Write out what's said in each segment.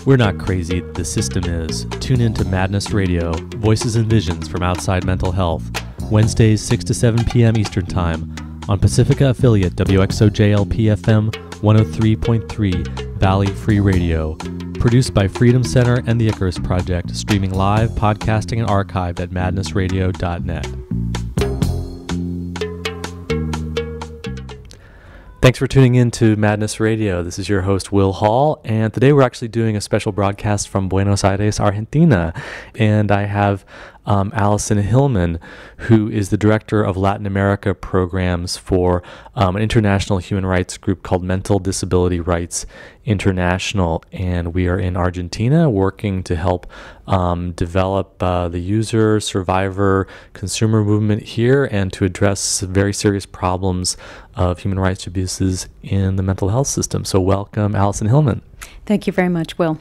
We're not crazy, the system is. Tune in to Madness Radio, voices and visions from outside mental health. Wednesdays, 6 to 7 p.m. Eastern Time on Pacifica affiliate WXOJLP-FM 103.3 Valley Free Radio. Produced by Freedom Center and the Icarus Project, streaming live, podcasting, and archived at madnessradio.net. Thanks for tuning in to Madness Radio. This is your host, Will Hall, and today we're actually doing a special broadcast from Buenos Aires, Argentina, and I have Alison Hillman, who is the director of Latin America programs for an international human rights group called Mental Disability Rights International, and we are in Argentina working to help develop the user, survivor, consumer movement here and to address very serious problems of human rights abuses in the mental health system. So welcome, Alison Hillman. Thank you very much, Will.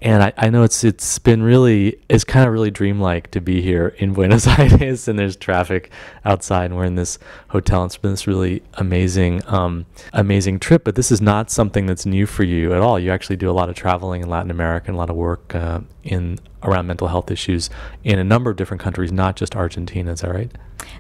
And I know it's kind of really dreamlike to be here in Buenos Aires, and there's traffic outside, and we're in this hotel. It's been this really amazing trip, but this is not something that's new for you at all. You actually do a lot of traveling in Latin America and a lot of work around mental health issues in a number of different countries, not just Argentina. Is that right?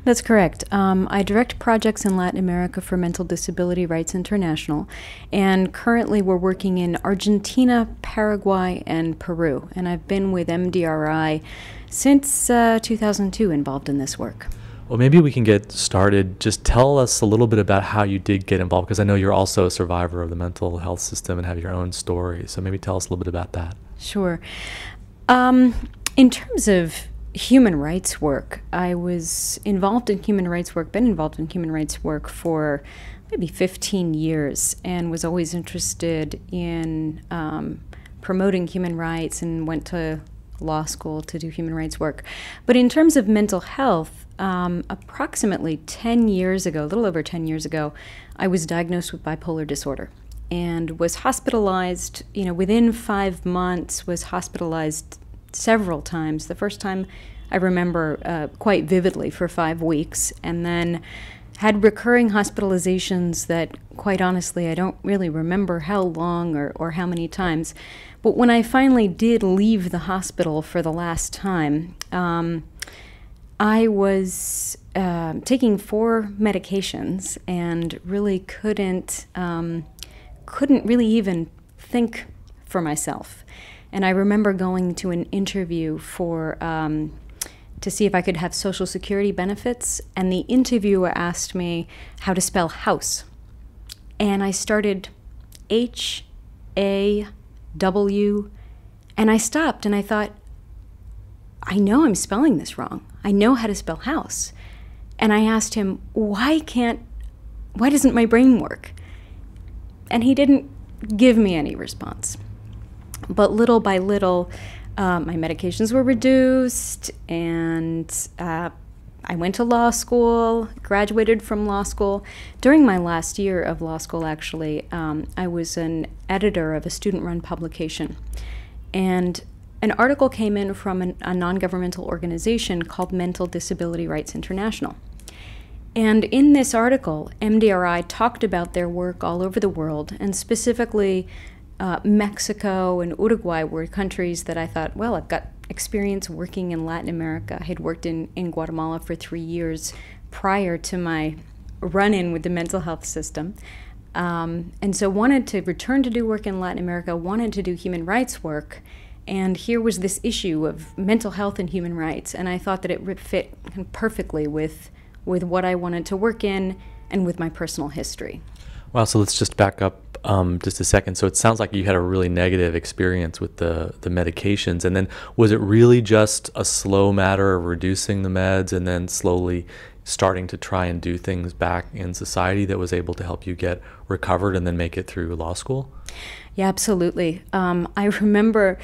That's correct. I direct projects in Latin America for Mental Disability Rights International, and currently we're working in Argentina, Paraguay, and Peru. And I've been with MDRI since 2002 involved in this work. Well, maybe we can get started. Just tell us a little bit about how you did get involved, because I know you're also a survivor of the mental health system and have your own story. So maybe tell us a little bit about that. Sure. In terms of human rights work, I was involved in human rights work, been involved in human rights work for maybe 15 years, and was always interested in promoting human rights, and went to law school to do human rights work. But in terms of mental health, approximately 10 years ago, a little over 10 years ago, I was diagnosed with bipolar disorder and was hospitalized, within 5 months, was hospitalized several times. The first time I remember quite vividly for 5 weeks, and then had recurring hospitalizations that, quite honestly, I don't really remember how long or how many times. But when I finally did leave the hospital for the last time, I was taking 4 medications and really couldn't really even think for myself. And I remember going to an interview to see if I could have Social Security benefits, and the interviewer asked me how to spell house. And I started H-A-W, and I stopped and I thought, I know I'm spelling this wrong. I know how to spell house. And I asked him, why doesn't my brain work? And he didn't give me any response. But little by little, my medications were reduced, and I went to law school, graduated from law school. During my last year of law school, actually, I was an editor of a student-run publication. And an article came in from a non-governmental organization called Mental Disability Rights International. And in this article, MDRI talked about their work all over the world, and specifically Mexico and Uruguay were countries that I thought, well, I've got experience working in Latin America. I had worked in Guatemala for 3 years prior to my run-in with the mental health system. And so wanted to return to do work in Latin America, wanted to do human rights work, and here was this issue of mental health and human rights, and I thought that it fit perfectly with what I wanted to work in and with my personal history. Wow, so let's just back up just a second. So it sounds like you had a really negative experience with the medications, and then was it really just a slow matter of reducing the meds and then slowly starting to try and do things back in society that was able to help you get recovered and then make it through law school? Yeah, absolutely. I remember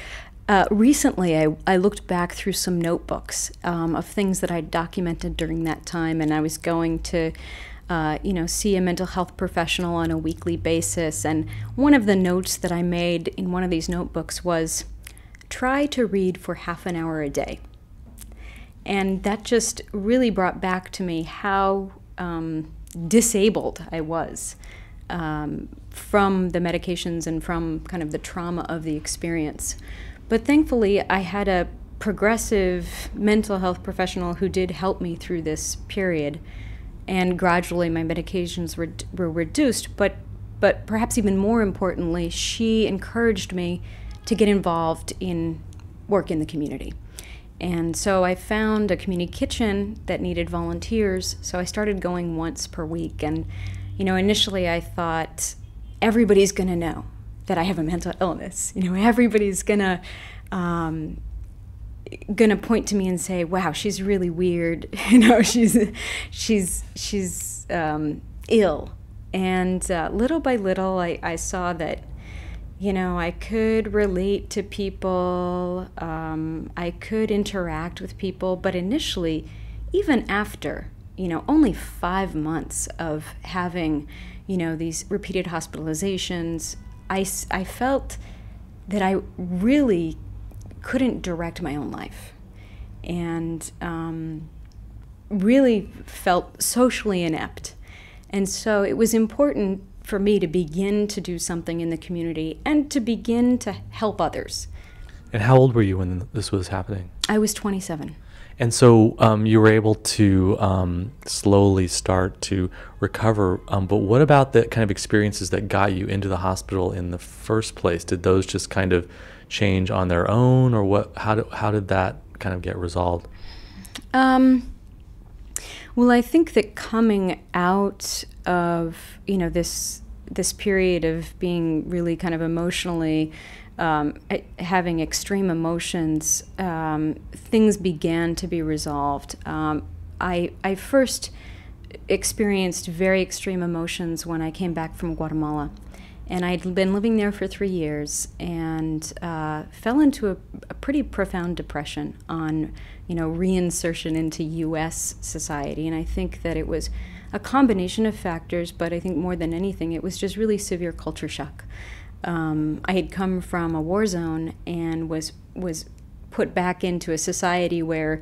recently I looked back through some notebooks of things that I documented during that time, and I was going to see a mental health professional on a weekly basis. And one of the notes that I made in one of these notebooks was, try to read for half an hour a day. And that just really brought back to me how disabled I was from the medications and from kind of the trauma of the experience. But thankfully, I had a progressive mental health professional who did help me through this period, and gradually my medications were reduced. But perhaps even more importantly, she encouraged me to get involved in work in the community. And so I found a community kitchen that needed volunteers, so I started going once per week. And, initially I thought, everybody's going to know that I have a mental illness. Everybody's going to point to me and say, wow, she's really weird. She's ill. And little by little, I saw that, I could relate to people, I could interact with people, but initially, even after, only 5 months of having, these repeated hospitalizations, I felt that I really couldn't direct my own life, and really felt socially inept. And so it was important for me to begin to do something in the community and to begin to help others. And how old were you when this was happening? I was 27. And so you were able to slowly start to recover. But what about the kind of experiences that got you into the hospital in the first place? Did those just kind of change on their own, or what? How did that kind of get resolved? Well, I think that coming out of, this period of being really kind of emotionally having extreme emotions, things began to be resolved. I first experienced very extreme emotions when I came back from Guatemala. And I'd been living there for 3 years and fell into a pretty profound depression on, reinsertion into U.S. society. And I think that it was a combination of factors, but I think more than anything, it was just really severe culture shock. I had come from a war zone and was put back into a society where,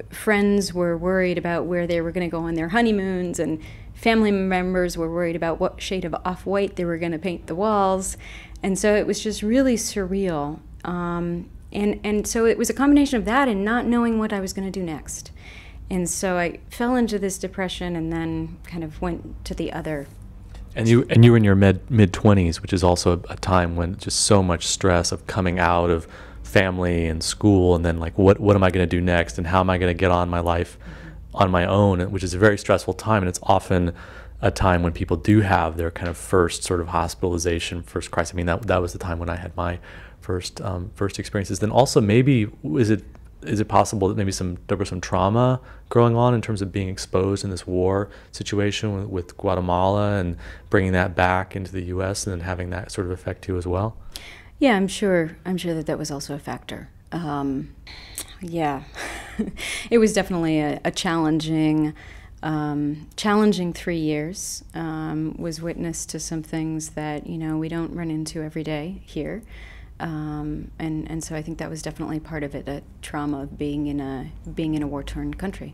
friends were worried about where they were going to go on their honeymoons, and family members were worried about what shade of off-white they were going to paint the walls. And so it was just really surreal. And so it was a combination of that and not knowing what I was going to do next. And so I fell into this depression and then kind of went to the other. And you were in your mid-20s, which is also a time when just so much stress of coming out of family and school, and then like what am I going to do next, and how am I going to get on my life on my own, which is a very stressful time. And it's often a time when people do have their kind of first sort of hospitalization, first crisis. I mean, that was the time when I had my first experiences. Then also, maybe is it possible that maybe there was some trauma growing on in terms of being exposed in this war situation with Guatemala and bringing that back into the U.S. and then having that sort of affect you as well? Yeah, I'm sure that was also a factor. Yeah, it was definitely a challenging 3 years. Was witness to some things that we don't run into every day here, and so I think that was definitely part of it, the trauma of being in a war-torn country.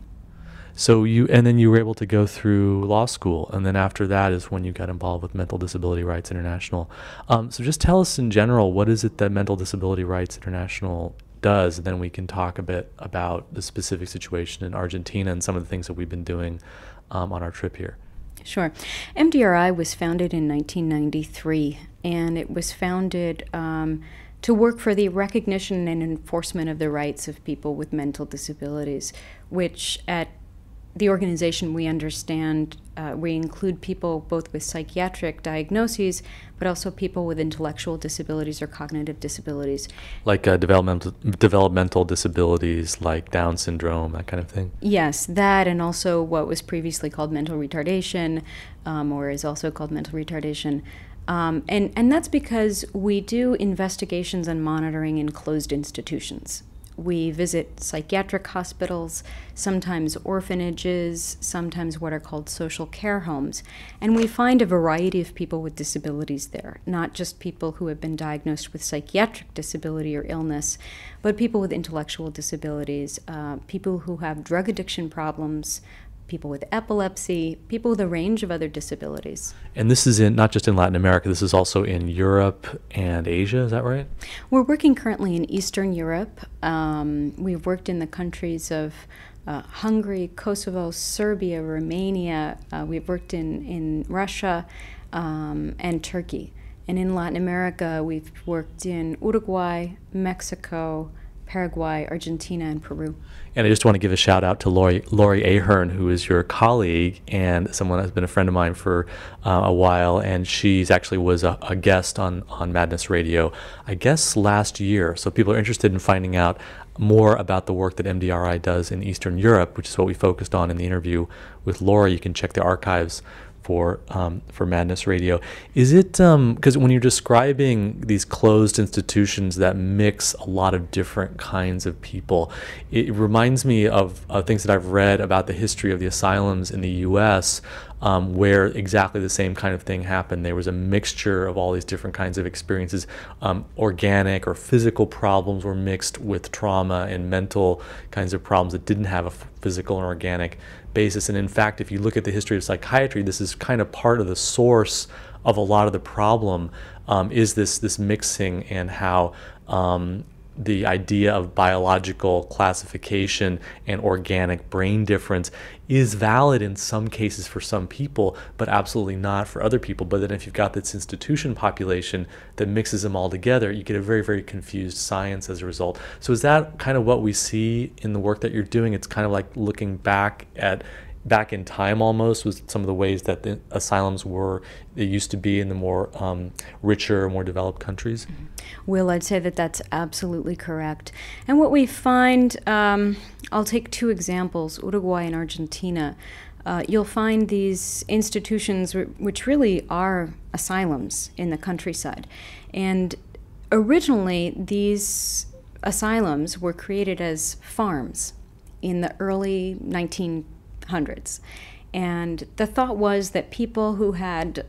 So you were able to go through law school, and then after that is when you got involved with Mental Disability Rights International. So just tell us in general, what is it that Mental Disability Rights International does, and then we can talk a bit about the specific situation in Argentina and some of the things that we've been doing on our trip here. Sure. MDRI was founded in 1993, and it was founded to work for the recognition and enforcement of the rights of people with mental disabilities, which at the organization we understand we include people both with psychiatric diagnoses, but also people with intellectual disabilities or cognitive disabilities. Like developmental disabilities like Down syndrome, that kind of thing? Yes, that, and also what was previously called mental retardation, or is also called mental retardation. And that's because we do investigations and monitoring in closed institutions. We visit psychiatric hospitals, sometimes orphanages, sometimes what are called social care homes. And we find a variety of people with disabilities there, not just people who have been diagnosed with psychiatric disability or illness, but people with intellectual disabilities, people who have drug addiction problems, people with epilepsy, people with a range of other disabilities. And this is not just in Latin America, this is also in Europe and Asia, is that right? We're working currently in Eastern Europe. We've worked in the countries of Hungary, Kosovo, Serbia, Romania. We've worked in Russia and Turkey. And in Latin America, we've worked in Uruguay, Mexico, Paraguay, Argentina, and Peru. And I just want to give a shout out to Lori Ahern, who is your colleague and someone that's been a friend of mine for a while. And she's actually was a guest on Madness Radio, I guess, last year. So people are interested in finding out more about the work that MDRI does in Eastern Europe, which is what we focused on in the interview with Lori. You can check the archives for Madness Radio. Is it, because when you're describing these closed institutions that mix a lot of different kinds of people, it reminds me of things that I've read about the history of the asylums in the U.S., where exactly the same kind of thing happened. There was a mixture of all these different kinds of experiences. Organic or physical problems were mixed with trauma and mental kinds of problems that didn't have a physical and organic basis. And in fact, if you look at the history of psychiatry, this is kind of part of the source of a lot of the problem, is this mixing, and how the idea of biological classification and organic brain difference is valid in some cases for some people, but absolutely not for other people. But then if you've got this institution population that mixes them all together, you get a very, very confused science as a result. So is that kind of what we see in the work that you're doing? It's kind of like looking back in time almost, with some of the ways that the asylums they used to be in the more richer, more developed countries? Will, I'd say that that's absolutely correct. And what we find, I'll take two examples, Uruguay and Argentina. You'll find these institutions which really are asylums in the countryside. And originally, these asylums were created as farms in the early 1900s. And the thought was that people who had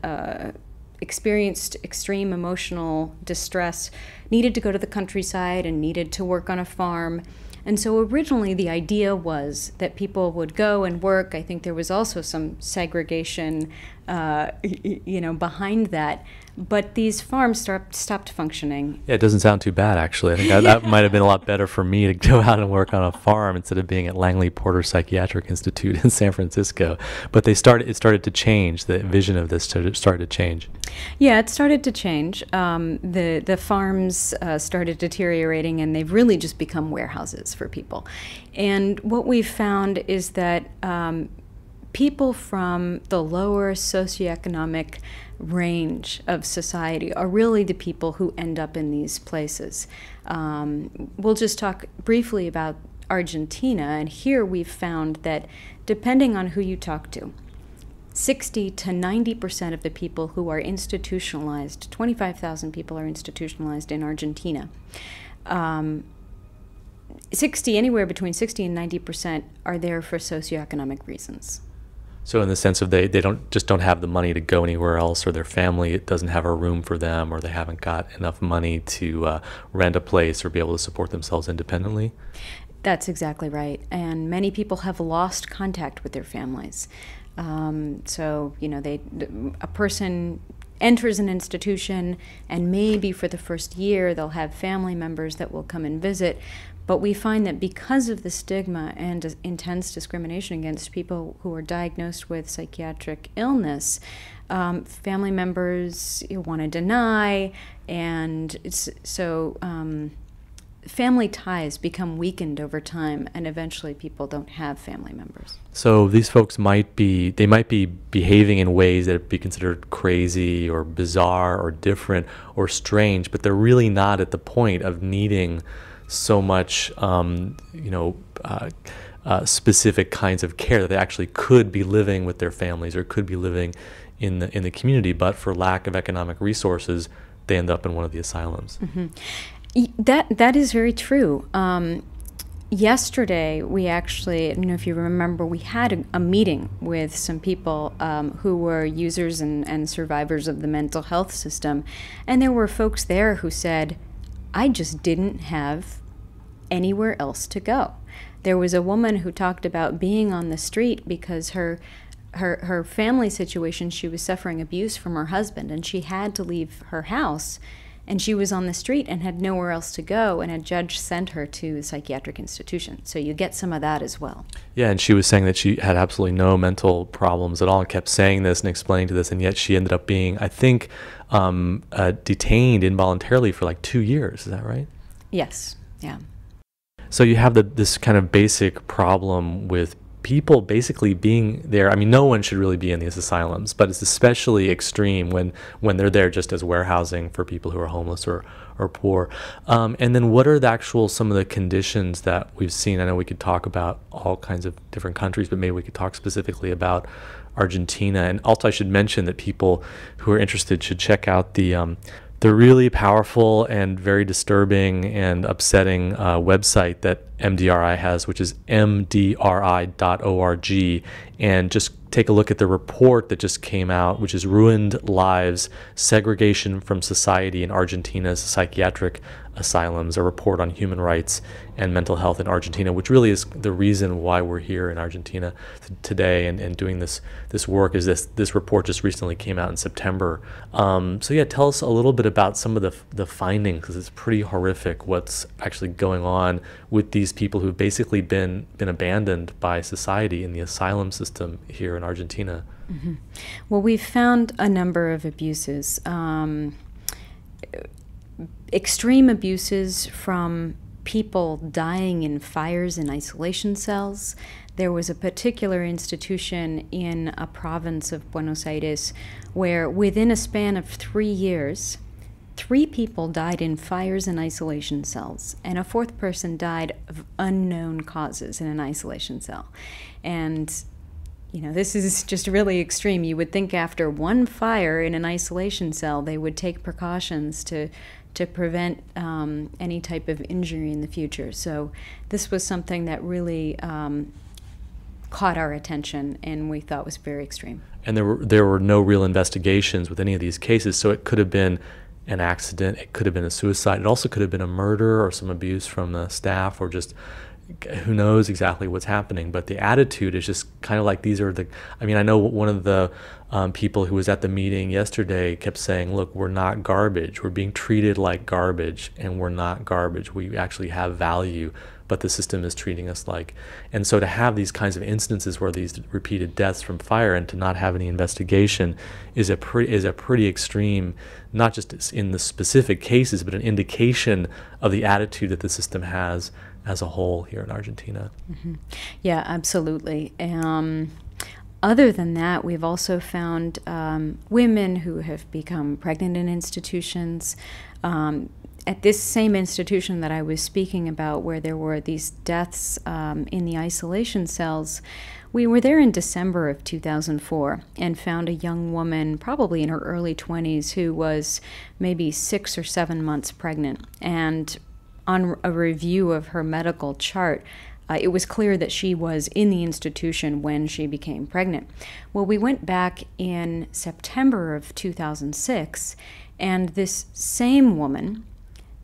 experienced extreme emotional distress needed to go to the countryside and needed to work on a farm. And so originally the idea was that people would go and work. I think there was also some segregation, behind that. But these farms stopped functioning. Yeah, it doesn't sound too bad, actually. I think that might have been a lot better for me to go out and work on a farm instead of being at Langley Porter Psychiatric Institute in San Francisco. But it started to change. The vision of this started to change. Yeah, it started to change. The farms started deteriorating, and they've really just become warehouses for people. And what we've found is that people from the lower socioeconomic range of society are really the people who end up in these places. We'll just talk briefly about Argentina, and here we've found that depending on who you talk to, 60 to 90% of the people who are institutionalized, 25,000 people are institutionalized in Argentina. Anywhere between 60 and 90% are there for socioeconomic reasons. So in the sense of they don't have the money to go anywhere else, or their family doesn't have a room for them, or they haven't got enough money to rent a place or be able to support themselves independently? That's exactly right. And many people have lost contact with their families. A person enters an institution, and maybe for the first year they'll have family members that will come and visit. But we find that because of the stigma and intense discrimination against people who are diagnosed with psychiatric illness, family members want to deny, and family ties become weakened over time, and eventually people don't have family members. So these folks might be behaving in ways that would be considered crazy or bizarre or different or strange, but they're really not at the point of needing so much, specific kinds of care, that they actually could be living with their families or could be living in the community, but for lack of economic resources, they end up in one of the asylums. Mm-hmm. That is very true. Yesterday, we actually, if you remember, we had a meeting with some people who were users and survivors of the mental health system, and there were folks there who said, I just didn't have anywhere else to go. There was a woman who talked about being on the street because her family situation, she was suffering abuse from her husband, and she had to leave her house, and she was on the street and had nowhere else to go, and a judge sent her to a psychiatric institution. So you get some of that as well. Yeah, and she was saying that she had absolutely no mental problems at all, and kept saying this and explaining to this, and yet she ended up being, I think, detained involuntarily for like 2 years. Is that right? Yes. Yeah. So you have this kind of basic problem with people basically being there. I mean, no one should really be in these asylums, but it's especially extreme when they're there just as warehousing for people who are homeless or poor. And then what are some of the conditions that we've seen? I know we could talk about all kinds of different countries, but maybe we could talk specifically about Argentina. And also I should mention that people who are interested should check out the really powerful and very disturbing and upsetting website that MDRI has, which is mdri.org, and just take a look at the report that just came out, which is Ruined Lives, Segregation from Society in Argentina's Psychiatric Asylums, a report on human rights and mental health in Argentina, which really is the reason why we're here in Argentina today and doing this work. Is this report just recently came out in September. So yeah, tell us a little bit about some of the findings, because it's pretty horrific what's actually going on with these people who've basically been abandoned by society in the asylum system here in Argentina. Mm-hmm. Well, we've found a number of abuses. Extreme abuses from people dying in fires in isolation cells. There was a particular institution in a province of Buenos Aires where within a span of 3 years, 3 people died in fires in isolation cells, and a 4th person died of unknown causes in an isolation cell. And this is just really extreme. You would think after one fire in an isolation cell, they would take precautions to prevent any type of injury in the future. So this was something that really caught our attention and we thought was very extreme. And there were no real investigations with any of these cases, so it could have been an accident, it could have been a suicide, it also could have been a murder or some abuse from the staff, or just who knows exactly what's happening. But the attitude is just kind of like I know one of the people who was at the meeting yesterday kept saying, look, we're not garbage, we're being treated like garbage, and we're not garbage, we actually have value, but the system is treating us like. And so to have these kinds of instances where these repeated deaths from fire and to not have any investigation is a pretty extreme, not just in the specific cases, but an indication of the attitude that the system has as a whole here in Argentina. Mm-hmm. Yeah, absolutely. Other than that, we've also found women who have become pregnant in institutions. At this same institution that I was speaking about, where there were these deaths in the isolation cells, we were there in December of 2004 and found a young woman, probably in her early 20s, who was maybe 6 or 7 months pregnant. And on a review of her medical chart, it was clear that she was in the institution when she became pregnant. Well, we went back in September of 2006, and this same woman,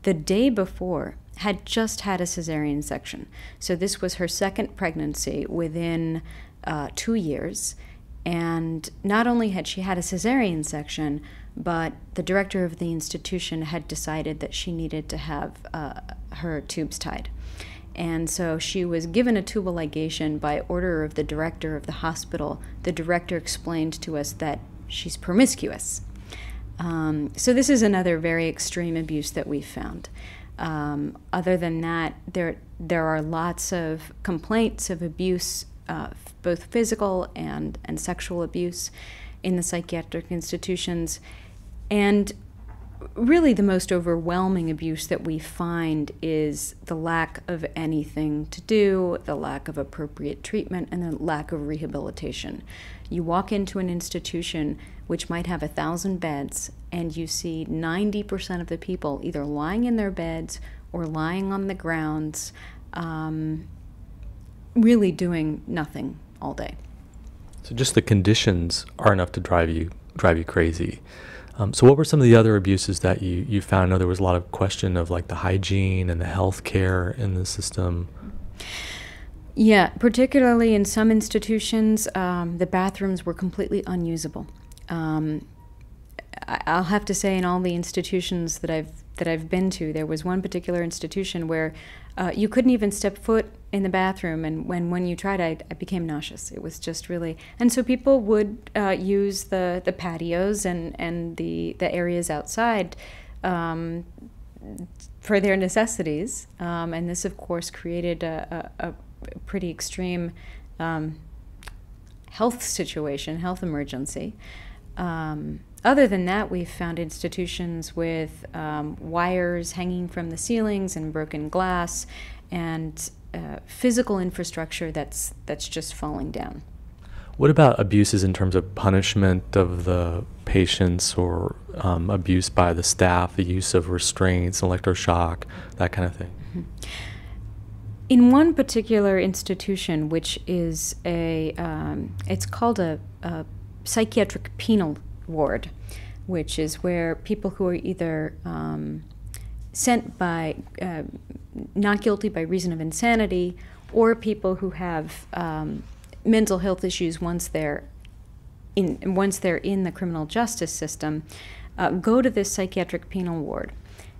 the day before, had just had a cesarean section. So this was her second pregnancy within 2 years. And not only had she had a cesarean section, but the director of the institution had decided that she needed to have her tubes tied. And so she was given a tubal ligation by order of the director of the hospital. The director explained to us that she's promiscuous. So this is another very extreme abuse that we've found. Other than that, there are lots of complaints of abuse, both physical and sexual abuse in the psychiatric institutions. And really the most overwhelming abuse that we find is the lack of anything to do, the lack of appropriate treatment, and the lack of rehabilitation. You walk into an institution which might have 1,000 beds, and you see 90% of the people either lying in their beds or lying on the grounds, really doing nothing all day. So just the conditions are enough to drive you crazy. So what were some of the other abuses that you found? I know there was a lot of question of like the hygiene and the health care in the system. Yeah, particularly in some institutions, the bathrooms were completely unusable. I'll have to say, in all the institutions that I've been to, there was one particular institution where you couldn't even step foot in the bathroom, and when you tried, I became nauseous. It was just really, and so people would use the patios and the areas outside for their necessities, and this, of course, created a pretty extreme health situation, health emergency. Other than that, we've found institutions with wires hanging from the ceilings and broken glass and physical infrastructure that's just falling down. What about abuses in terms of punishment of the patients or abuse by the staff, the use of restraints, electroshock, that kind of thing? Mm-hmm. In one particular institution, which is it's called a psychiatric penal ward, which is where people who are either sent by not guilty by reason of insanity, or people who have mental health issues once they're in the criminal justice system, go to this psychiatric penal ward,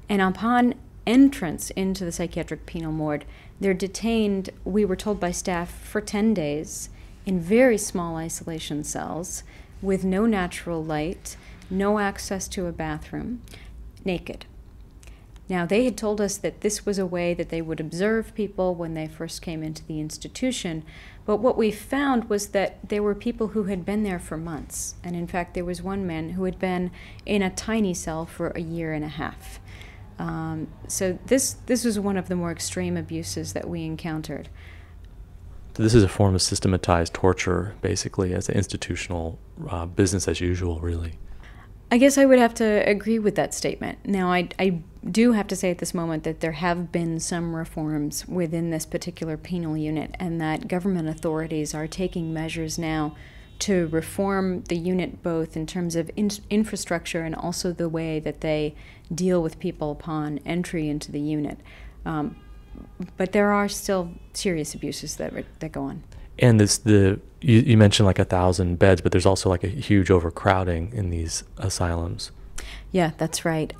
and upon entrance into the psychiatric penal ward, they're detained, we were told by staff, for 10 days in very small isolation cells with no natural light, no access to a bathroom, naked. Now, they had told us that this was a way that they would observe people when they first came into the institution, but what we found was that there were people who had been there for months, and in fact there was one man who had been in a tiny cell for a year and a half. So this was one of the more extreme abuses that we encountered. So this is a form of systematized torture, basically, as an institutional business as usual, really. I guess I would have to agree with that statement. Now, I do have to say at this moment that there have been some reforms within this particular penal unit, and that government authorities are taking measures now to reform the unit, both in terms of infrastructure and also the way that they deal with people upon entry into the unit. But there are still serious abuses that go on. And you mentioned like 1,000 beds, but there's also like a huge overcrowding in these asylums. Yeah, that's right.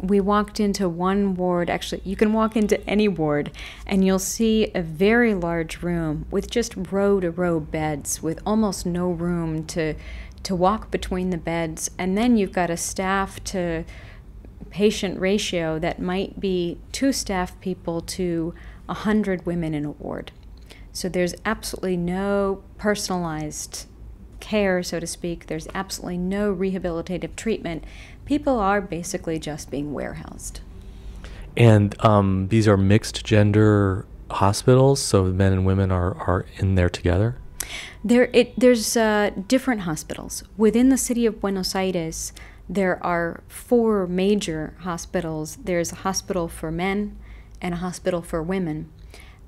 We walked into one ward. Actually, you can walk into any ward, and you'll see a very large room with just row-to-row beds with almost no room to walk between the beds. And then you've got a staff-to-patient ratio that might be 2 staff people to 100 women in a ward. So there's absolutely no personalized care, so to speak. There's absolutely no rehabilitative treatment. People are basically just being warehoused. And these are mixed gender hospitals, so men and women are in there together? There's different hospitals. Within the city of Buenos Aires, there are 4 major hospitals. There's a hospital for men and a hospital for women.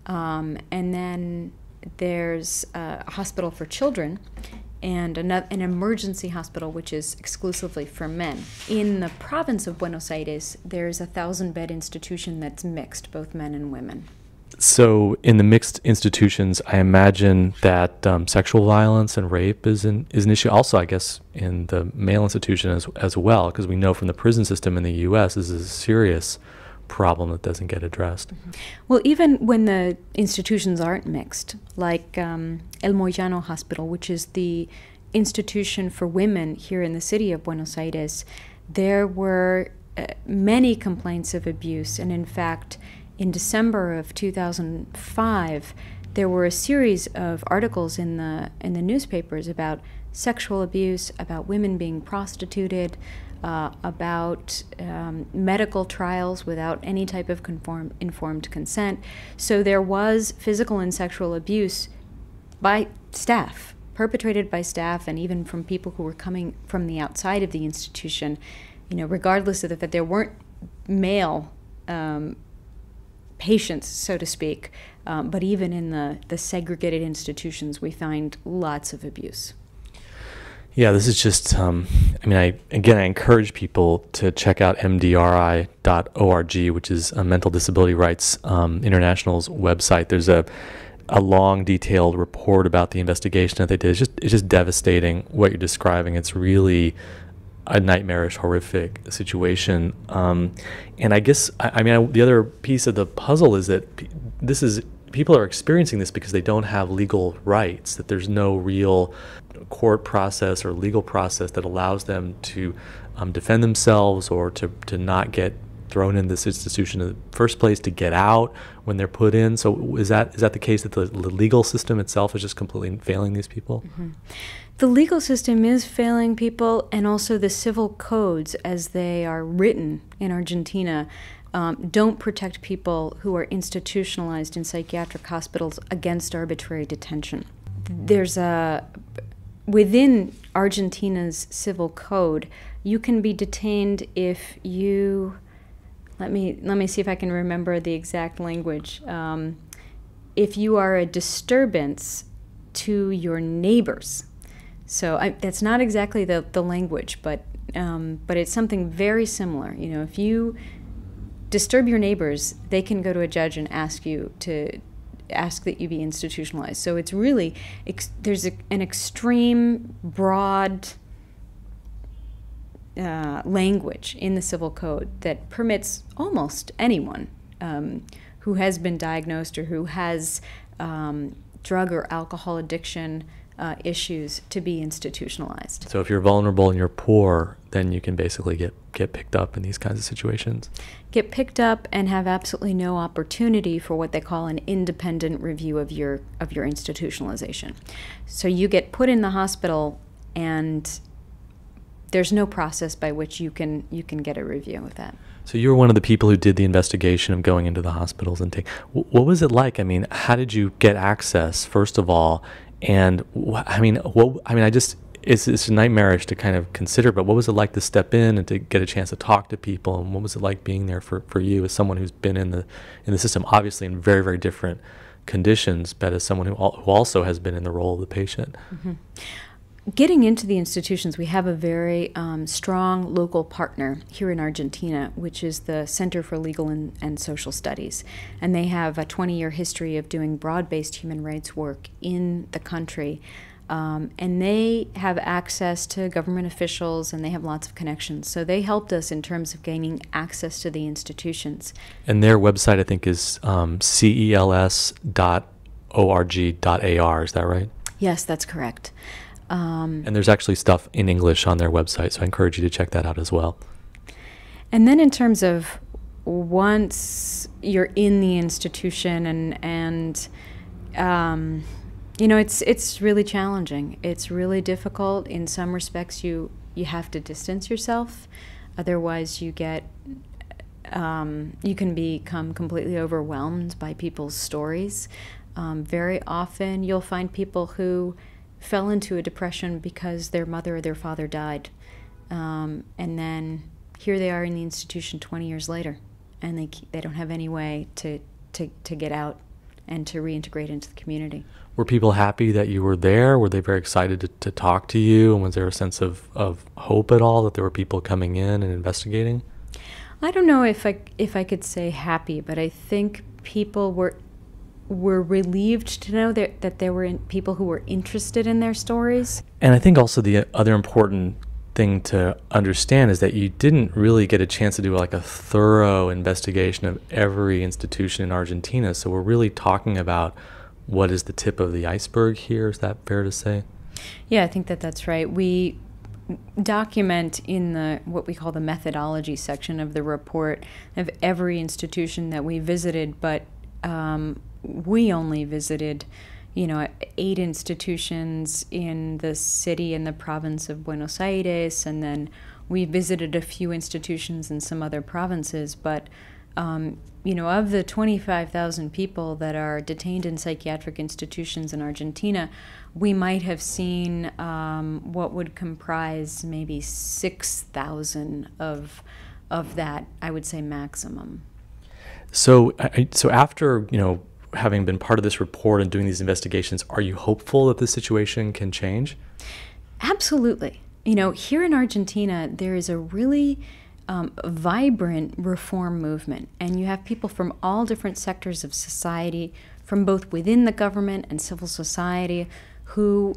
And then there's a hospital for children and an emergency hospital, which is exclusively for men. In the province of Buenos Aires, there's a 1,000-bed institution that's mixed, both men and women. So in the mixed institutions, I imagine that sexual violence and rape is an issue. Also, I guess, in the male institution as well, because we know from the prison system in the U.S. this is a serious problem that doesn't get addressed. Mm-hmm. Well, even when the institutions aren't mixed, like El Moyano Hospital, which is the institution for women here in the city of Buenos Aires, there were many complaints of abuse. And in fact, in December of 2005, there were a series of articles in the newspapers about sexual abuse, about women being prostituted, about medical trials without any type of informed consent. So there was physical and sexual abuse by staff, perpetrated by staff, and even from people who were coming from the outside of the institution, regardless of the fact there weren't male patients, so to speak, but even in the segregated institutions, we find lots of abuse. Yeah, this is just, I encourage people to check out mdri.org, which is Mental Disability Rights International's website. There's a long, detailed report about the investigation that they did. It's just devastating what you're describing. It's really a nightmarish, horrific situation. And I guess, the other piece of the puzzle is that people are experiencing this because they don't have legal rights, that there's no real court process or legal process that allows them to defend themselves or to not get thrown in this institution in the first place, to get out when they're put in. So is that the case, that the legal system itself is just completely failing these people? Mm-hmm. The legal system is failing people, and also the civil codes as they are written in Argentina don't protect people who are institutionalized in psychiatric hospitals against arbitrary detention. Within Argentina's civil code, you can be detained if you, let me see if I can remember the exact language. If you are a disturbance to your neighbors. So that's not exactly the language, but it's something very similar. If you disturb your neighbors, they can go to a judge and ask that you be institutionalized. So it's really, there's an extreme, broad language in the civil code that permits almost anyone who has been diagnosed or who has drug or alcohol addiction issues to be institutionalized. So if you're vulnerable and you're poor, then you can basically get picked up in these kinds of situations. Get picked up and have absolutely no opportunity for what they call an independent review of your institutionalization. So you get put in the hospital, and there's no process by which you can get a review of that. So you were one of the people who did the investigation of going into the hospitals and what was it like? How did you get access, first of all? And it's nightmarish to kind of consider, but what was it like to step in and to get a chance to talk to people? And what was it like being there for you as someone who's been in the system, obviously in very, very different conditions, but as someone who also has been in the role of the patient? Mm-hmm. Getting into the institutions, we have a very strong local partner here in Argentina, which is the Center for Legal and Social Studies. And they have a 20-year history of doing broad-based human rights work in the country. And they have access to government officials, and they have lots of connections. So they helped us in terms of gaining access to the institutions. And their website, I think, is cels.org.ar. Is that right? Yes, that's correct. And there's actually stuff in English on their website, so I encourage you to check that out as well. And then in terms of once you're in the institution and it's really challenging. It's really difficult. In some respects, you have to distance yourself. Otherwise, you can become completely overwhelmed by people's stories. Very often, you'll find people who fell into a depression because their mother or their father died. And then here they are in the institution 20 years later, and they don't have any way to get out and to reintegrate into the community. Were people happy that you were there? Were they very excited to talk to you? And was there a sense of hope at all that there were people coming in and investigating? I don't know if I could say happy, but I think people were relieved to know that there were people who were interested in their stories. And I think also the other important thing to understand is that you didn't really get a chance to do like a thorough investigation of every institution in Argentina. So we're really talking about what is the tip of the iceberg here. Is that fair to say? Yeah, I think that's right. We document in what we call the methodology section of the report of every institution that we visited, but we only visited 8 institutions in the city and the province of Buenos Aires, and then we visited a few institutions in some other provinces. But of the 25,000 people that are detained in psychiatric institutions in Argentina, we might have seen what would comprise maybe 6,000 of that, I would say, maximum. So after, having been part of this report and doing these investigations, are you hopeful that the situation can change? Absolutely. Here in Argentina, there is a really vibrant reform movement, and you have people from all different sectors of society, from both within the government and civil society who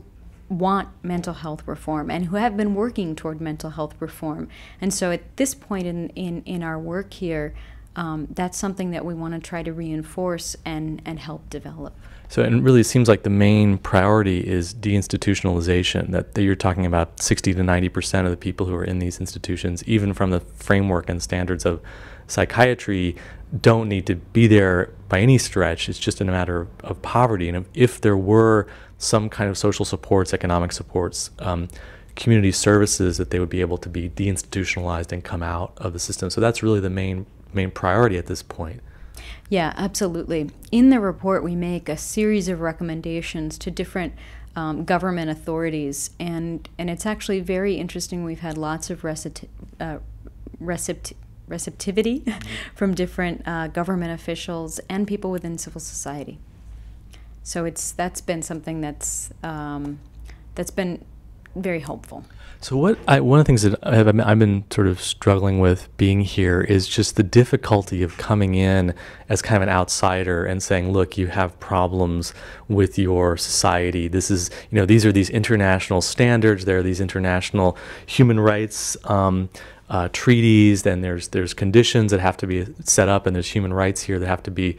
want mental health reform and who have been working toward mental health reform. And so at this point in our work here, that's something that we want to try to reinforce and help develop. So it really seems like the main priority is deinstitutionalization, that you're talking about 60 to 90% of the people who are in these institutions, even from the framework and standards of psychiatry, don't need to be there by any stretch. It's just a matter of poverty. And if there were some kind of social supports, economic supports, community services, that they would be able to be deinstitutionalized and come out of the system. So that's really the main priority at this point. Yeah, absolutely. In the report, we make a series of recommendations to different government authorities, and it's actually very interesting. We've had lots of receptivity from different government officials and people within civil society. So that's been something that's been very helpful. So one of the things that I've been sort of struggling with being here is just the difficulty of coming in as kind of an outsider and saying, look, you have problems with your society. This is, these are these international standards. There are these international human rights treaties. Then there's conditions that have to be set up, and there's human rights here that have to be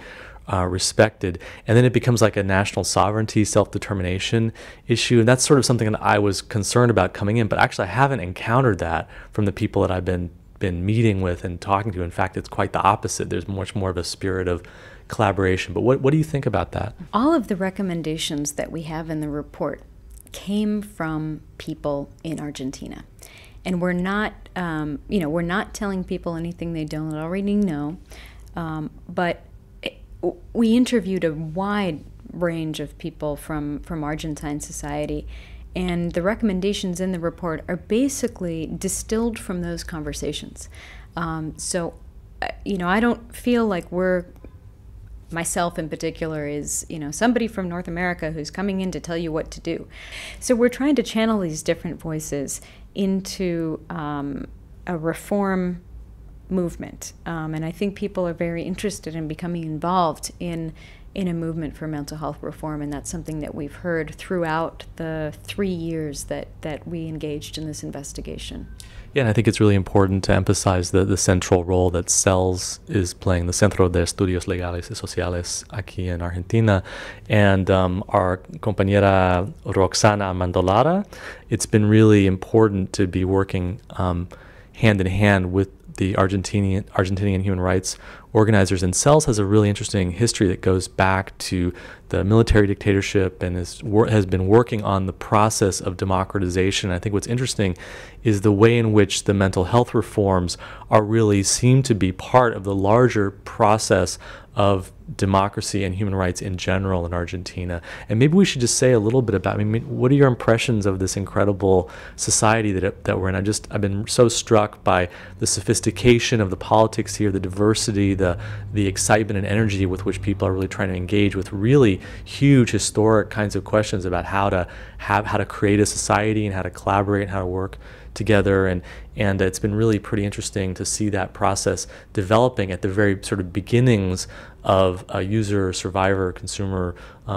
respected, and then it becomes like a national sovereignty, self-determination issue, and that's sort of something that I was concerned about coming in, but actually I haven't encountered that from the people that I've been meeting with and talking to. In fact, it's quite the opposite. There's much more of a spirit of collaboration. But what do you think about that? All of the recommendations that we have in the report came from people in Argentina, and we're not telling people anything they don't already know, but we interviewed a wide range of people from Argentine society, and the recommendations in the report are basically distilled from those conversations. So, I don't feel like myself in particular is, somebody from North America who's coming in to tell you what to do. So we're trying to channel these different voices into a reform movement, and I think people are very interested in becoming involved in a movement for mental health reform, and that's something that we've heard throughout the 3 years that we engaged in this investigation. Yeah, and I think it's really important to emphasize the central role that CELS is playing, the Centro de Estudios Legales y Sociales aquí in Argentina, and our compañera Roxana Mandolara. It's been really important to be working hand in hand with the Argentinian human rights organizers, and CELS has a really interesting history that goes back to the military dictatorship and has been working on the process of democratization. I think what's interesting is the way in which the mental health reforms seem to be part of the larger process of democracy and human rights in general in Argentina. And maybe we should just say a little bit about, what are your impressions of this incredible society that we're in? I've been so struck by the sophistication of the politics here, the diversity, the excitement and energy with which people are really trying to engage with really huge historic kinds of questions about how to create a society and how to collaborate and how to work together, and it's been really pretty interesting to see that process developing at the very sort of beginnings of a user, survivor, consumer,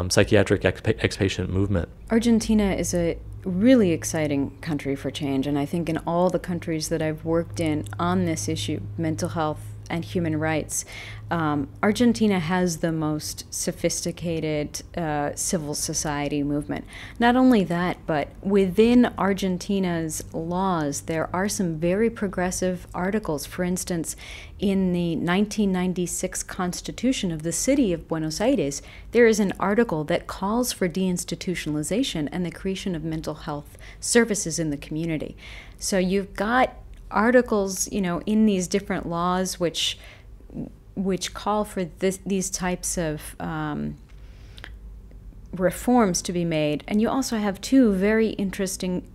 psychiatric ex-patient movement. Argentina is a really exciting country for change, and I think in all the countries that I've worked in on this issue, mental health and human rights, Argentina has the most sophisticated civil society movement. Not only that, but within Argentina's laws, there are some very progressive articles. For instance, in the 1996 Constitution of the City of Buenos Aires, there is an article that calls for deinstitutionalization and the creation of mental health services in the community. So you've got articles, in these different laws which call for these types of reforms to be made. And you also have two very interesting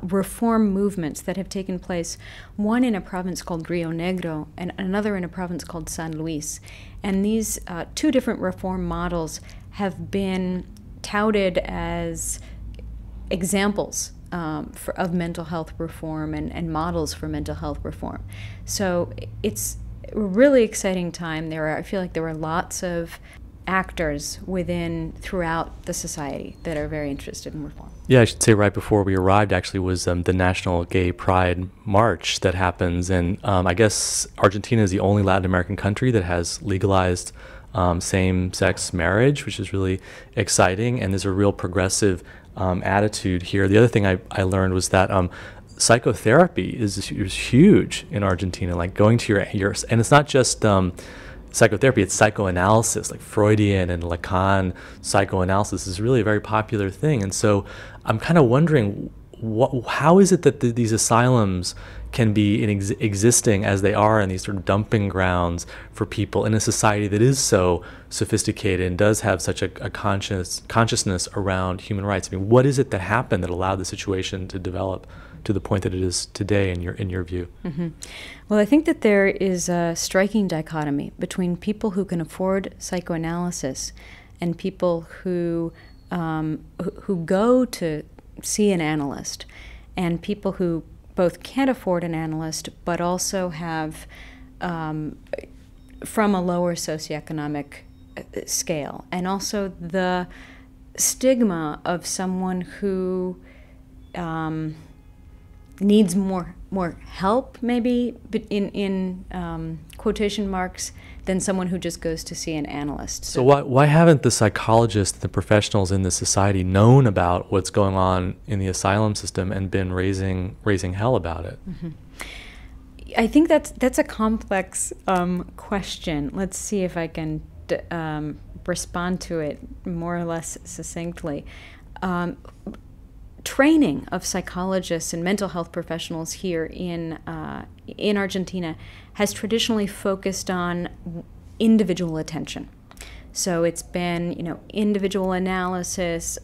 reform movements that have taken place, one in a province called Rio Negro and another in a province called San Luis. And these two different reform models have been touted as examples of mental health reform and models for mental health reform. So it's a really exciting time. I feel like there were lots of actors throughout the society that are very interested in reform. Yeah, I should say right before we arrived actually was the National Gay Pride March that happens. And I guess Argentina is the only Latin American country that has legalized same-sex marriage, which is really exciting. And there's a real progressive attitude here. The other thing I learned was that psychotherapy is huge in Argentina, like going to your and it's not just psychotherapy, it's psychoanalysis, like Freudian and Lacan psychoanalysis is really a very popular thing. And so I'm kind of wondering, how is it that these asylums can be existing as they are in these sort of dumping grounds for people in a society that is so sophisticated and does have such a consciousness around human rights? I mean, what is it that happened that allowed the situation to develop to the point that it is today in your view? Mm-hmm. Well, I think that there is a striking dichotomy between people who can afford psychoanalysis and people who go to see an analyst, and people who both can't afford an analyst but also have from a lower socioeconomic scale, and also the stigma of someone who needs more help, maybe in quotation marks, than someone who just goes to see an analyst. So why haven't the psychologists, the professionals in this society known about what's going on in the asylum system and been raising hell about it? Mm-hmm. I think that's a complex question. Let's see if I can respond to it more or less succinctly. Training of psychologists and mental health professionals here in Argentina has traditionally focused on individual attention. So it's been, individual analysis,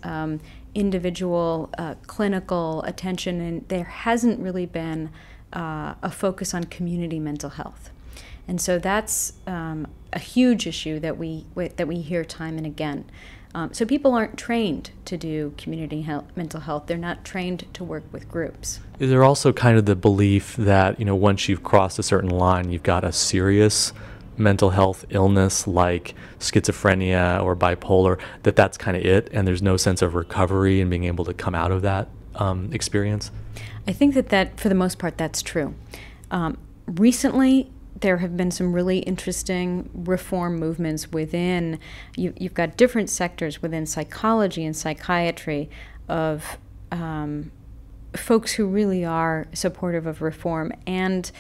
individual clinical attention, and there hasn't really been a focus on community mental health. And so that's a huge issue that we hear time and again. So people aren't trained to do community mental health. They're not trained to work with groups. Is there also kind of the belief that, once you've crossed a certain line, you've got a serious mental health illness like schizophrenia or bipolar, that's kind of it, and there's no sense of recovery and being able to come out of that experience? I think that for the most part, that's true. Recently, there have been some really interesting reform movements within, you've got different sectors within psychology and psychiatry of folks who really are supportive of reform and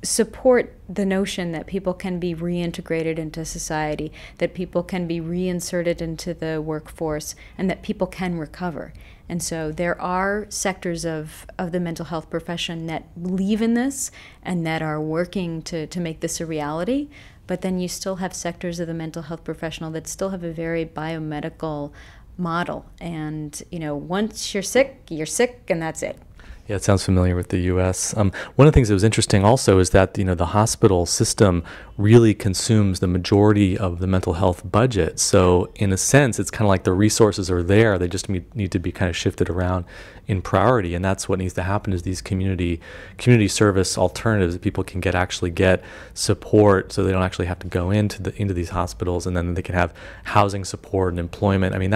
support the notion that people can be reintegrated into society, that people can be reinserted into the workforce, and that people can recover. And so there are sectors of the mental health profession that believe in this and that are working to make this a reality. But then you still have sectors of the mental health professional that still have a very biomedical model. And, once you're sick, and that's it. Yeah, it sounds familiar with the U.S. One of the things that was interesting also is that, the hospital system really consumes the majority of the mental health budget. So in a sense, it's kind of like the resources are there. They just need to be kind of shifted around in priority. And that's what needs to happen is these community service alternatives that people can actually get support so they don't actually have to go into these hospitals, and then they can have housing support and employment. I mean,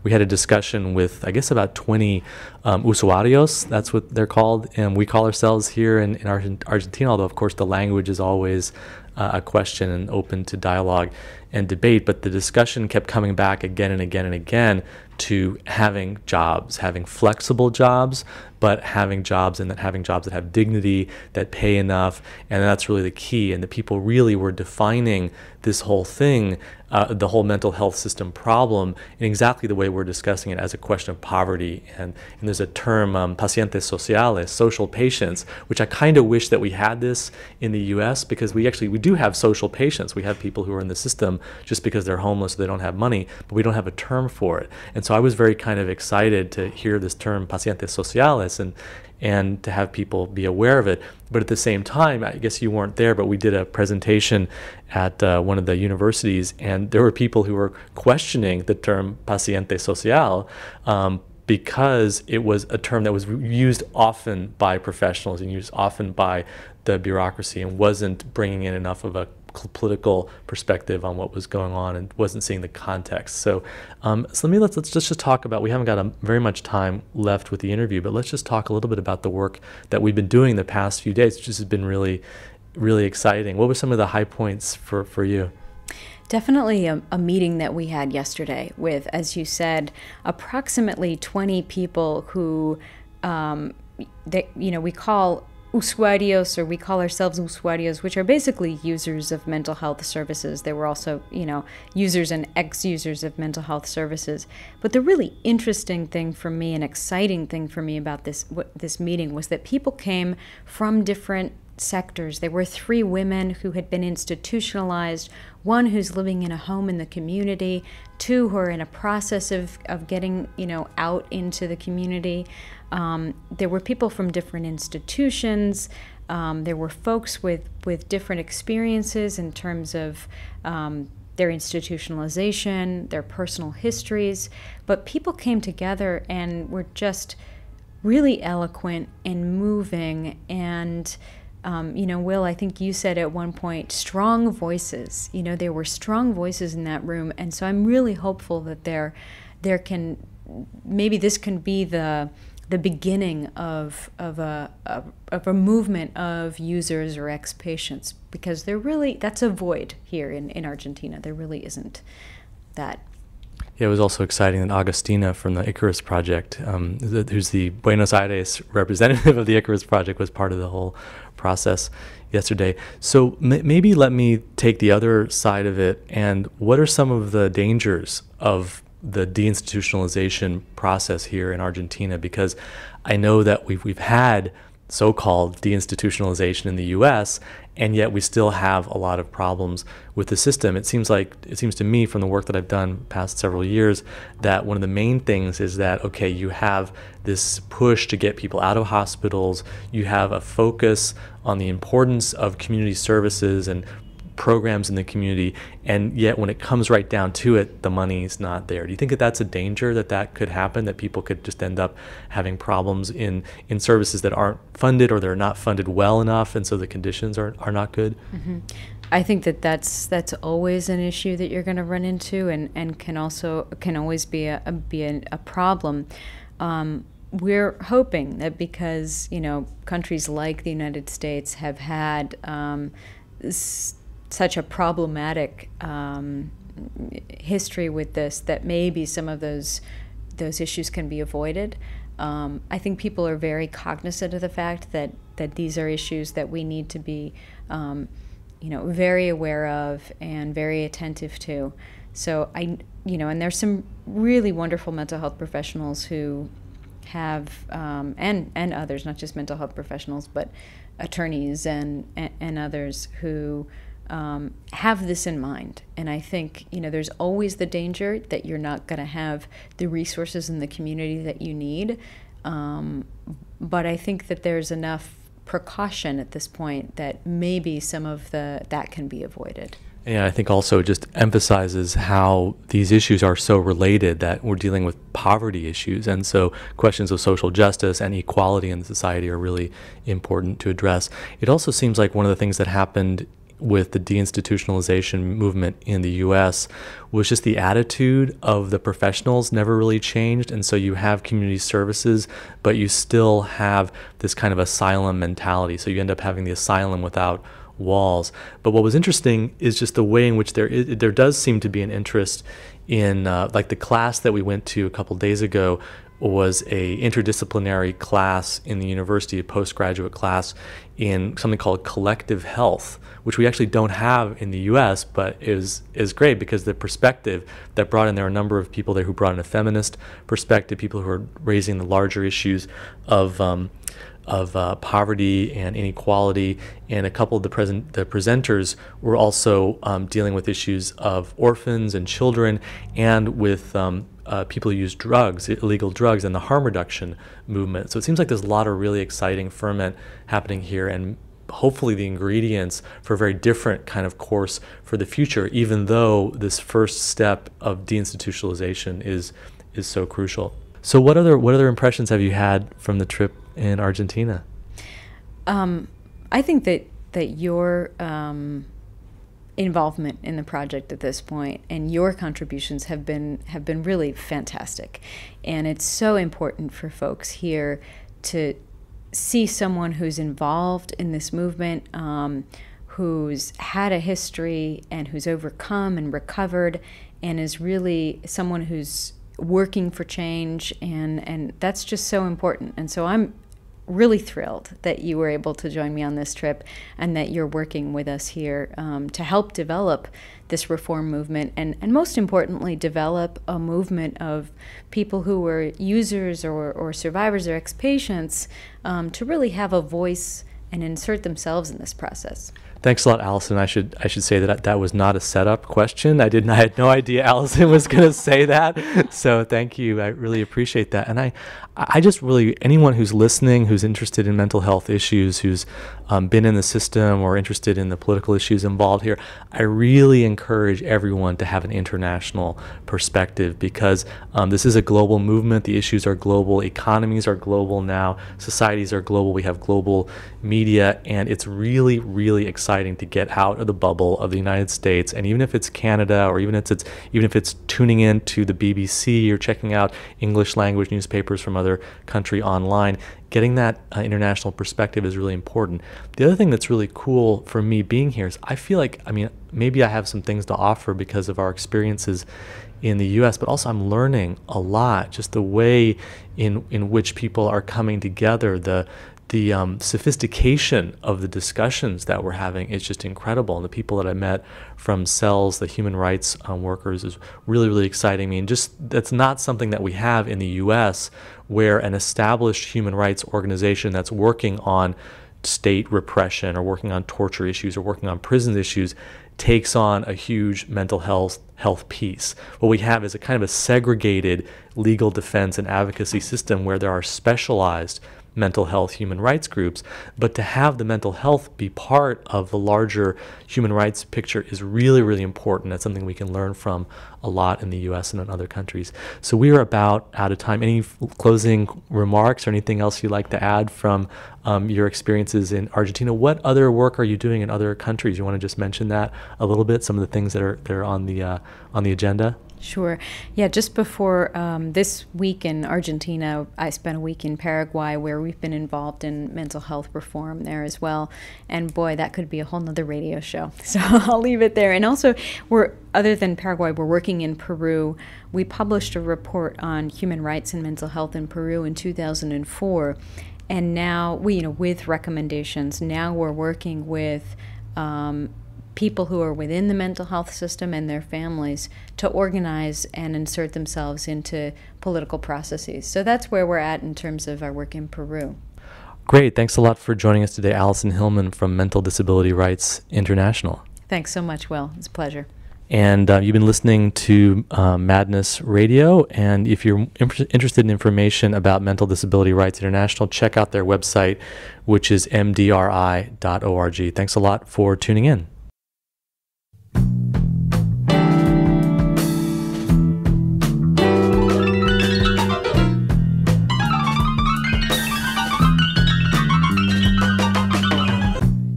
we had a discussion with, I guess, about 20 usuarios. That's what they're called. And we call ourselves here in Argentina, although, of course, the language is always a question and open to dialogue and debate. But the discussion kept coming back again and again and again to having jobs, having flexible jobs, but having jobs that have dignity, that pay enough. And that's really the key. And the people really were defining this whole thing, the whole mental health system problem, in exactly the way we're discussing it, as a question of poverty. And there's a term, pacientes sociales, social patients, which I kind of wish that we had this in the U.S. because we do have social patients. We have people who are in the system just because they're homeless or they don't have money, but we don't have a term for it. And so I was very kind of excited to hear this term, pacientes sociales, and to have people be aware of it. But at the same time, I guess you weren't there, but we did a presentation at one of the universities, and there were people who were questioning the term paciente social because it was a term that was used often by professionals and used often by the bureaucracy and wasn't bringing in enough of a political perspective on what was going on and wasn't seeing the context. So, let's just talk about. We haven't got very much time left with the interview, but let's just talk a little bit about the work that we've been doing the past few days, which has been really, really exciting. What were some of the high points for you? Definitely a meeting that we had yesterday with, as you said, approximately 20 people who, we call usuarios, or we call ourselves usuarios, which are basically users of mental health services. They were also, users and ex-users of mental health services. But the really interesting thing for me and exciting thing for me about this meeting was that people came from different sectors. There were 3 women who had been institutionalized, 1 who's living in a home in the community, 2 who are in a process of getting, out into the community. There were people from different institutions. There were folks with different experiences in terms of their institutionalization, their personal histories. But people came together and were just really eloquent and moving and Will, I think you said at one point, strong voices. There were strong voices in that room, and so I'm really hopeful that maybe this can be the beginning of a movement of users or ex-patients, because that's a void here in Argentina. There really isn't that. Yeah, it was also exciting that Agustina from the Icarus Project, who's the Buenos Aires representative of the Icarus Project, was part of the whole process yesterday. So maybe let me take the other side of it. And what are some of the dangers of the deinstitutionalization process here in Argentina? Because I know that we've had so-called deinstitutionalization in the U.S., and yet we still have a lot of problems with the system. It seems to me from the work that I've done past several years that one of the main things is that, okay, you have this push to get people out of hospitals, you have a focus on the importance of community services and programs in the community, and yet when it comes right down to it, the money's not there. Do you think that that's a danger, that could happen, that people could just end up having problems in services that aren't funded, or they're not funded well enough, and so the conditions are not good? Mm-hmm. I think that's always an issue that you're going to run into, and can always be a problem. We're hoping that because countries like the United States have had such a problematic history with this, that maybe some of those issues can be avoided. I think people are very cognizant of the fact that these are issues that we need to be very aware of and very attentive to. So and there's some really wonderful mental health professionals who have and others, not just mental health professionals, but attorneys and others who have this in mind. And I think, there's always the danger that you're not going to have the resources in the community that you need. But I think that there's enough precaution at this point that maybe some of that can be avoided. Yeah, I think also it just emphasizes how these issues are so related, that we're dealing with poverty issues. And so questions of social justice and equality in society are really important to address. It also seems like one of the things that happened with the deinstitutionalization movement in the U.S. was just the attitude of the professionals never really changed. And so you have community services, but you still have this kind of asylum mentality. So you end up having the asylum without walls. But what was interesting is just the way in which there does seem to be an interest in, like the class that we went to a couple days ago was a interdisciplinary class in the university, a postgraduate class in something called collective health, which we actually don't have in the U.S., but is great because the perspective that brought in, there are a number of people there who brought in a feminist perspective, people who are raising the larger issues of poverty and inequality, and a couple of the presenters were also dealing with issues of orphans and children, and with people who use drugs, illegal drugs, and the harm reduction movement. So it seems like there's a lot of really exciting ferment happening here, and hopefully the ingredients for a very different kind of course for the future, even though this first step of deinstitutionalization is so crucial. So what other impressions have you had from the trip in Argentina? I think that your involvement in the project at this point, and your contributions have been really fantastic. And it's so important for folks here to see someone who's involved in this movement, who's had a history and who's overcome and recovered, and is really someone who's working for change, and that's just so important. And so I'm really thrilled that you were able to join me on this trip, and that you're working with us here to help develop this reform movement, and most importantly, develop a movement of people who were users or survivors or ex-patients to really have a voice and insert themselves in this process. Thanks a lot, Alison. I should say that was not a setup question. I had no idea Alison was going to say that. So thank you. I really appreciate that. And I just really, anyone who's listening, who's interested in mental health issues, who's been in the system or interested in the political issues involved here, I really encourage everyone to have an international perspective, because this is a global movement. The issues are global. Economies are global now. Societies are global. We have global media, and it's really, really exciting to get out of the bubble of the United States. And even if it's Canada, or even if it's tuning in to the BBC or checking out English language newspapers from other country online, getting that international perspective is really important. The other thing that's really cool for me being here is I feel like, maybe I have some things to offer because of our experiences in the U.S., but also I'm learning a lot, just the way in which people are coming together, the sophistication of the discussions that we're having is just incredible. And the people that I met from CELS, the human rights workers, is really, really exciting me. And just that's not something that we have in the U.S., where an established human rights organization that's working on state repression or working on torture issues or working on prison issues takes on a huge mental health piece. What we have is a kind of a segregated legal defense and advocacy system where there are specialized mental health human rights groups, but to have the mental health be part of the larger human rights picture is really, really important. That's something we can learn from a lot in the U.S. and in other countries. So we are about out of time. Any closing remarks or anything else you'd like to add from your experiences in Argentina? What other work are you doing in other countries? You want to just mention that a little bit, some of the things that are on the agenda? Sure. Yeah, just before this week in Argentina, I spent a week in Paraguay, where we've been involved in mental health reform there as well. And boy, that could be a whole nother radio show. So I'll leave it there. And also, other than Paraguay, we're working in Peru. We published a report on human rights and mental health in Peru in 2004. And now, with recommendations, now we're working with people who are within the mental health system and their families to organize and insert themselves into political processes. So that's where we're at in terms of our work in Peru. Great. Thanks a lot for joining us today, Alison Hillman from Mental Disability Rights International. Thanks so much, Will. It's a pleasure. And you've been listening to Madness Radio. And if you're interested in information about Mental Disability Rights International, check out their website, which is mdri.org. Thanks a lot for tuning in.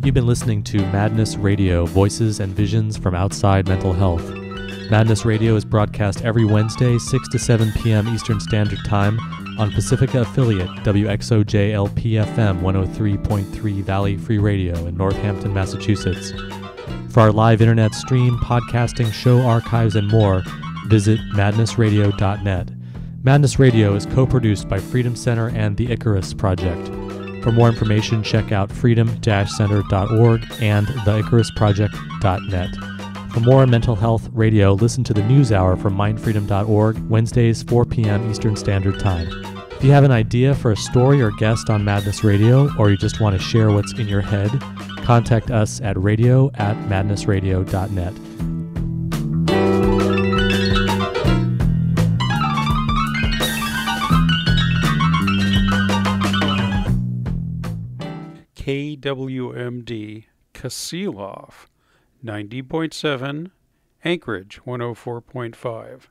You've been listening to Madness Radio, Voices and Visions from Outside Mental Health. Madness Radio is broadcast every Wednesday, 6 to 7 p.m. Eastern Standard Time on Pacifica affiliate WXOJ-LP-FM 103.3 Valley Free Radio in Northampton, Massachusetts. For our live internet stream, podcasting, show archives, and more, visit madnessradio.net. Madness Radio is co-produced by Freedom Center and the Icarus Project. For more information, check out freedom-center.org and theicarusproject.net. For more mental health radio, listen to the News Hour from mindfreedom.org, Wednesdays, 4 p.m. Eastern Standard Time. If you have an idea for a story or guest on Madness Radio, or you just want to share what's in your head, contact us at radio@madnessradio.net. KWMD Kasilov, 90.7, Anchorage 104.5.